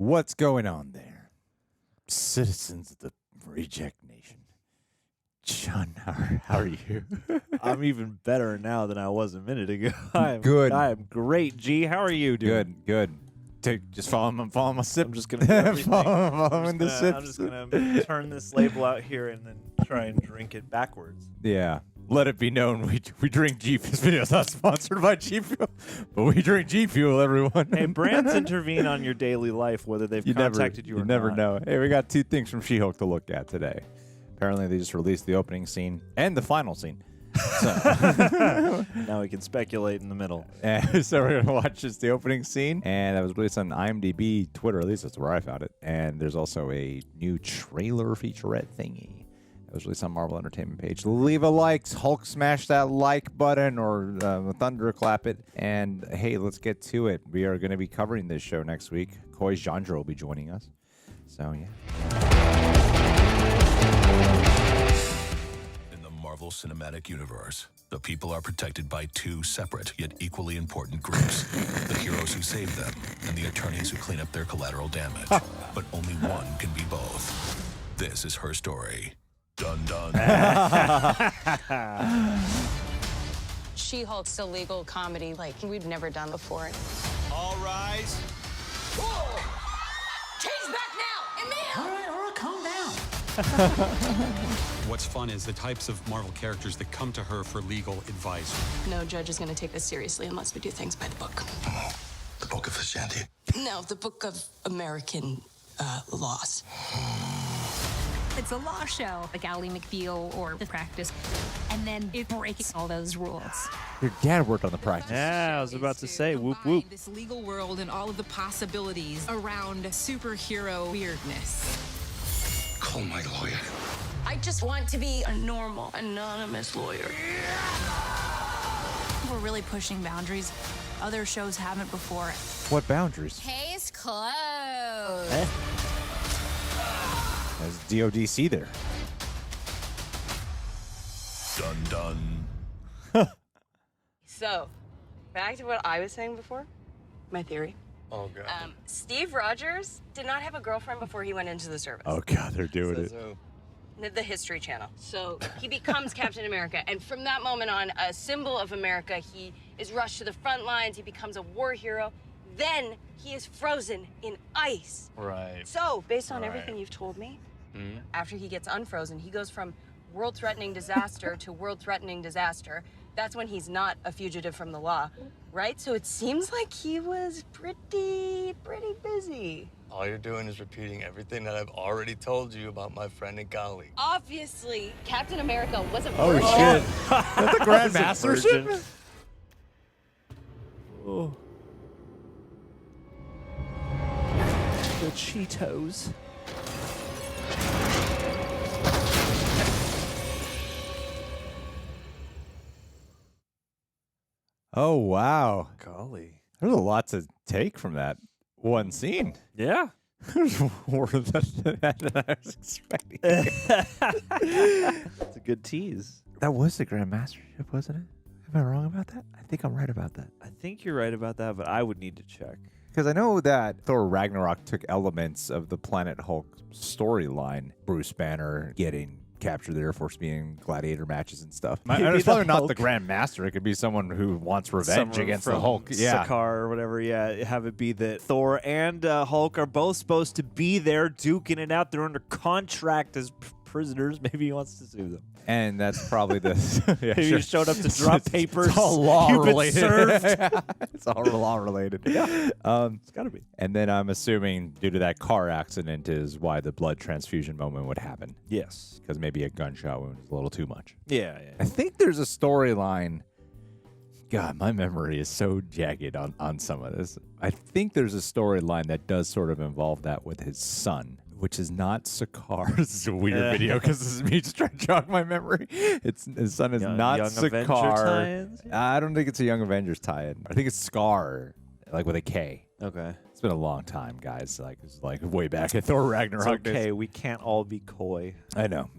What's going on there? Citizens of the Reject Nation. John, how are you? I'm even better now than I was a minute ago. Good. I am great, G. How are you doing? Good. Just follow my sip. I'm just going to following the sips. I'm just going to turn this label out here and then try and drink it backwards. Yeah. Let it be known we drink G Fuel. This video is not sponsored by G Fuel, but we drink G Fuel, everyone. Hey, brands intervene on your daily life, whether they've contacted you or not. You never know. Hey, we got 2 things from She-Hulk to look at today. Apparently, they just released the opening scene and the final scene. So now we can speculate in the middle. So we're going to watch just the opening scene. And that was released on IMDb, Twitter, at least that's where I found it. And there's also a new trailer featurette thingy. It was released on Marvel Entertainment page. Leave a like, Hulk smash that like button or thunderclap it. And hey, let's get to it. We are going to be covering this show next week. Koi Jandra will be joining us. So yeah. In the Marvel Cinematic Universe, the people are protected by 2 separate yet equally important groups. The heroes who save them and the attorneys who clean up their collateral damage. But only one can be both. This is her story. Dun dun. She-Hulk's a legal comedy like we've never done before. All rise. Whoa! Change back now! Emil! All right, calm down. What's fun is the types of Marvel characters that come to her for legal advice. No judge is going to take this seriously unless we do things by the book. The Book of Ashanti. No, the book of American laws. It's a law show, like Ally McBeal or The Practice, and then it breaks all those rules. Your dad worked on The Practice. Yeah, I was about to say, whoop, whoop. This legal world and all of the possibilities around superhero weirdness. Call my lawyer. I just want to be a normal, anonymous lawyer. We're really pushing boundaries. Other shows haven't before. What boundaries? Case closed. There's DODC there. Dun dun. So, back to what I was saying before, my theory. Oh, God. Steve Rogers did not have a girlfriend before he went into the service. Oh, God, they're doing it. The History Channel. So he becomes Captain America, and from that moment on, a symbol of America, he is rushed to the front lines, he becomes a war hero, then he is frozen in ice. Right. So, based on everything you've told me, after he gets unfrozen, he goes from world-threatening disaster to world-threatening disaster. That's when he's not a fugitive from the law, right? So it seems like he was pretty busy. All you're doing is repeating everything that I've already told you about my friend and colleague. Obviously, Captain America was a Oh, virgin. shit. That's the Grandmaster's ship? Oh. The Cheetos. Oh, wow. Golly. There's a lot to take from that one scene. Yeah. There's more than I was expecting. It's a good tease. That was the Grandmastership, wasn't it? Am I wrong about that? I think I'm right about that. I think you're right about that, but I would need to check. Because I know that Thor Ragnarok took elements of the Planet Hulk storyline. Bruce Banner getting captured the Air Force, being gladiator matches and stuff. It's probably not the Grandmaster. It could be someone who wants revenge against the Hulk. Yeah. Sakaar or whatever. Yeah, have it be that Thor and Hulk are both supposed to be there duking it out. They're under contract as prisoners. Maybe he wants to sue them. And that's probably the... yeah, Maybe sure. you showed up to drop papers. It's all law You've been related. served. It's all law related. Yeah. It's got to be. And then I'm assuming due to that car accident is why the blood transfusion moment would happen. Yes. Because maybe a gunshot wound is a little too much. Yeah. I think there's a storyline. God, my memory is so jagged on some of this. I think there's a storyline that does sort of involve that with his son, which is not Sakaar. This is a weird video because this is me just trying to jog my memory. His son is not Young Avenger Sakaar. tie-ins? I don't think it's a Young Avengers tie-in. I think it's Scar, like with a K. Okay. It's been a long time, guys. It's like way back at Thor Ragnarok. It's okay. We can't all be coy. I know.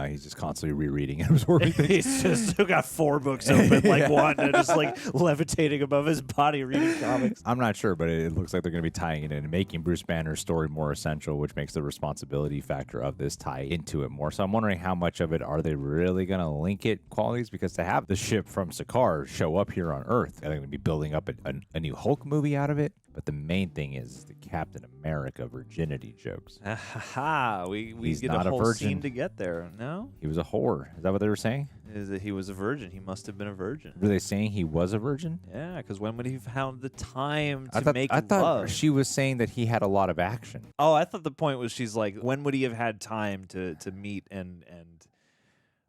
He's just constantly rereading and absorbing things. He's just still got 4 books open, like Wanda, just like levitating above his body reading comics. I'm not sure, but it looks like they're going to be tying it in and making Bruce Banner's story more essential, which makes the responsibility factor of this tie into it more. So I'm wondering how much of it are they really going to link it qualities? Because to have the ship from Sakaar show up here on Earth, are they going to be building up a new Hulk movie out of it? But the main thing is the Captain America virginity jokes. We He's get not a a whole virgin. scene to get there. No? He was a whore. Is that what they were saying? Is that he was a virgin. He must have been a virgin. Were they saying he was a virgin? Yeah, because when would he have found the time to I thought love? she was saying that he had a lot of action. Oh, I thought the point was she's like, when would he have had time to meet and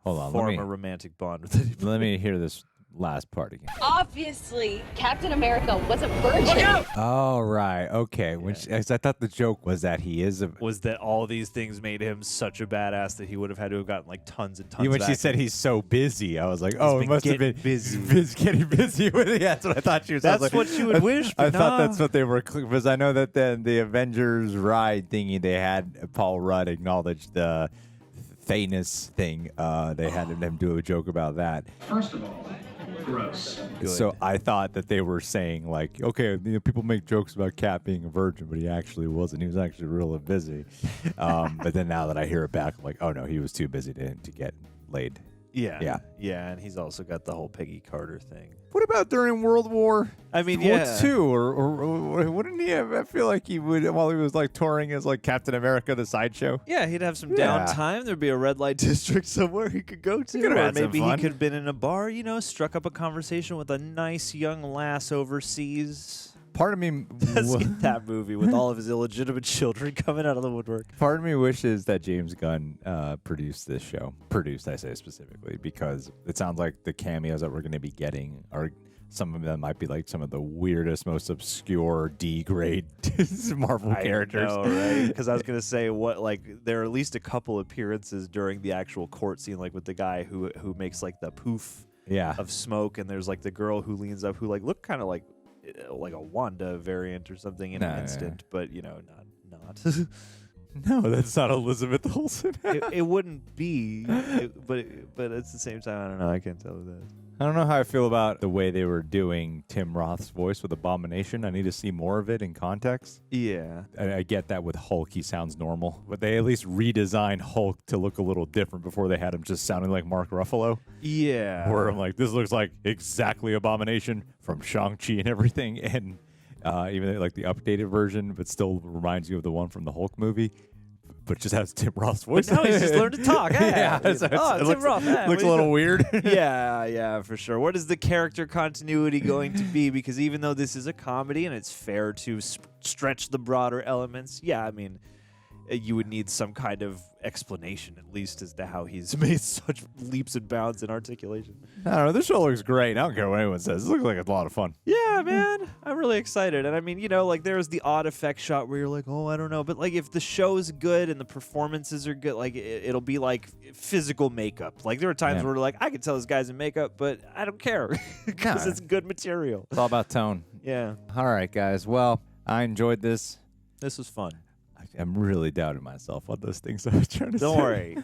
Hold on, form a romantic bond with it? let me hear this last part again. Obviously, Captain America was a virgin. Oh, right. Okay. I thought the joke was that he is a... Was that all these things made him such a badass that he would have had to have gotten like tons and tons When of she action? said he's so busy, I was like, oh, it been must have been getting busy. getting busy with it. That's what I thought she was. I was That's like, what you would wish, I but thought nah. that's what they were, because I know that then the Avengers ride thingy, they had Paul Rudd acknowledge the Thanos thing. They had him do a joke about that. First of all, gross. Good. So I thought that they were saying like, okay, people make jokes about Cap being a virgin, but he actually wasn't. He was actually really busy. But then now that I hear it back, I'm like, oh no, he was too busy to get laid. Yeah, and he's also got the whole Peggy Carter thing. What about during World War? I mean, War yeah. II, or wouldn't he have? I feel like he would, while he was like touring as like Captain America, the sideshow. Yeah, he'd have some Yeah. downtime. There'd be a red light district somewhere he could go to. could have Or had some maybe he fun. could have been in a bar, struck up a conversation with a nice young lass overseas. Part of me, Let's get that movie with all of his illegitimate children coming out of the woodwork. part of me wishes that James Gunn produced this show. Produced, I say specifically, because it sounds like the cameos that we're going to be getting are. Some of them might be like some of the weirdest, most obscure D-grade Marvel characters. I know, right? Because I was gonna say there are at least a couple appearances during the actual court scene, like with the guy who makes like the poof of smoke, and there's like the girl who leans up who like looked kind of like a Wanda variant or something in an instant, but not. No, that's not Elizabeth Olsen. it wouldn't be, but at the same time, I don't know. I can't tell who that is. I don't know how I feel about the way they were doing Tim Roth's voice with Abomination. I need to see more of it in context. Yeah. I get that with Hulk, he sounds normal. But they at least redesigned Hulk to look a little different before they had him just sounding like Mark Ruffalo. Yeah. Where I'm like, this looks like exactly Abomination from Shang-Chi and everything. And even like the updated version, but still reminds you of the one from the Hulk movie. But just has Tim Roth's voice. But now he's just learned to talk. Yeah. Hey. So Tim looks, Roth. Hey, looks what a are you little weird. yeah, for sure. What is the character continuity going to be? Because even though this is a comedy and it's fair to stretch the broader elements, I mean, you would need some kind of explanation at least as to how he's made such leaps and bounds in articulation. I don't know. This show looks great. I don't care what anyone says. It looks like a lot of fun. Yeah, man. I'm really excited. And I mean, like there's the odd effect shot where you're like, oh, I don't know. But like if the show's good and the performances are good, like it'll be like physical makeup. Like there are times where like, I can tell this guy's in makeup, but I don't care because it's good material. It's all about tone. Yeah. All right, guys. Well, I enjoyed this. This was fun. I'm really doubting myself on those things I was trying to say. Don't worry.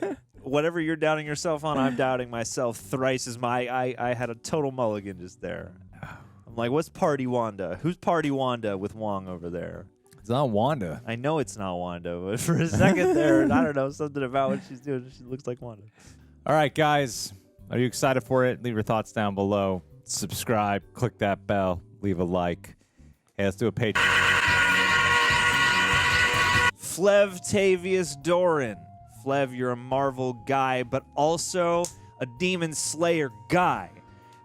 Whatever you're doubting yourself on, I'm doubting myself thrice as I had a total mulligan just there. I'm like, what's Party Wanda? Who's Party Wanda with Wong over there? It's not Wanda. I know it's not Wanda, but for a second there, I don't know, something about what she's doing. She looks like Wanda. All right, guys. Are you excited for it? Leave your thoughts down below. Subscribe. Click that bell. Leave a like. Hey, let's do a Patreon. Flevtavius Doran. Flev, you're a Marvel guy, but also a Demon Slayer guy.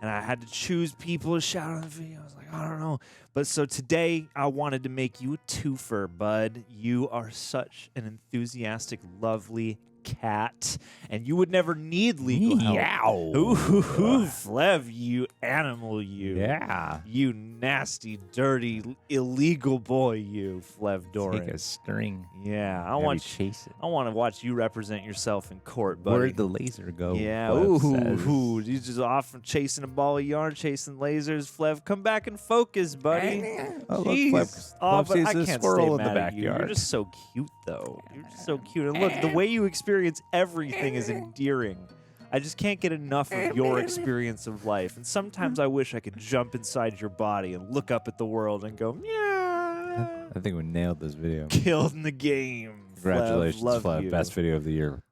And I had to choose people to shout out on the video. I was like, I don't know. But so today, I wanted to make you a twofer, bud. You are such an enthusiastic, lovely cat, and you would never need legal help. Meow. Ooh, Flev, you animal, you. Yeah. You nasty, dirty, illegal boy, you, Flev Doran. Take a string. Yeah, I Have want you chase it. I want to watch you represent yourself in court, buddy. Where'd the laser go? Yeah, Flev says. ooh, you just off chasing a ball of yarn, chasing lasers. Flev, come back and focus, buddy. Oh, look, Jeez. Flev But sees I a can't squirrel stay in the mad at you. You're backyard. just so cute, though. You're just so cute. And look, the way you experience everything is endearing. I just can't get enough of your experience of life. And sometimes I wish I could jump inside your body and look up at the world and go, meow. I think we nailed this video. Killed in the game. Congratulations, Love Flev. you. Best video of the year.